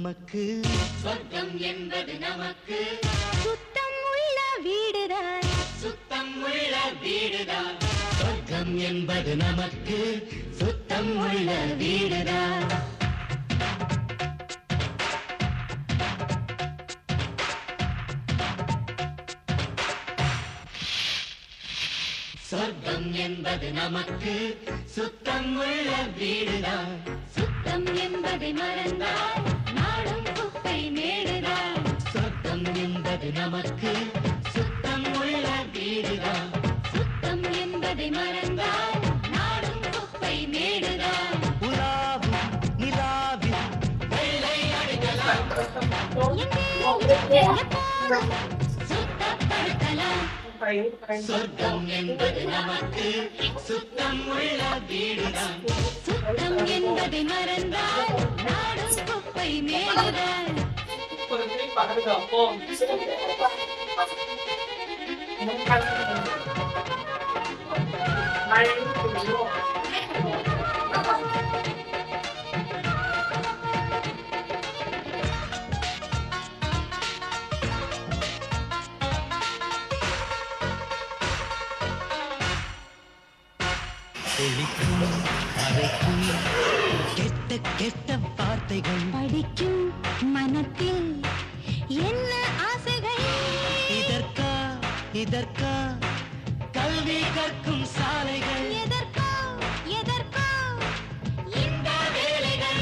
நமக்கு சொர்க்கம் என்பது நமக்கு சுத்தம் உள்ள வீடுதான் சுத்தம் உள்ள வீடுதான் சொர்க்கம் என்பது நமக்கு சுத்தம் உள்ள வீடுதான் சொர்க்கம் என்பது நமக்கு சுத்தம் உள்ள வீடுதான் சுத்தம் என்பதை மறந்தால் நாடும் குப்பை மேடுதான் சொர்க்கம் என்பது நமக்கு சுத்தம் உள்ள வீடுதான் சுத்தம் என்பதை மறந்தால் நாடும் குப்பை மேடுதான் உலாவும் நிலாவில் வெள்ளை அடிக்கலாம் எப்போதும் சுத்தப்படுத்தலாம் சொர்க்கம் என்பது நமக்கு சுத்தம் உள்ள வீடுதான் சுத்தம் என்பதை மறந்தால் நாடும் குப்பை மேடுதான் ஒழிக்கும் அழைக்கும் கெட்ட கெட்ட வார்த்தைகள் படிக்கும் மனத்தில் என்ன ஆசைகள் இதற்கா இதற்கா கல்வி கற்கும் சாலைகள் எதற்கோ எதற்கோ இந்த வேலைகள்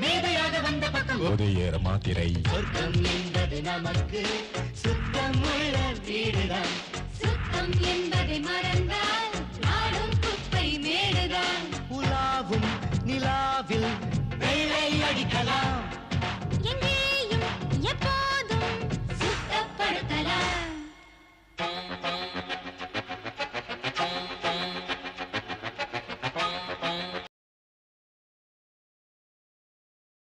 மேதையாக வந்த பக்கம் போதையேற மாத்திரை சொர்க்கம் என்பது நமக்கு சுத்தம் உள்ள வீடுதான் சுத்தம் என்பதை மறந்தால்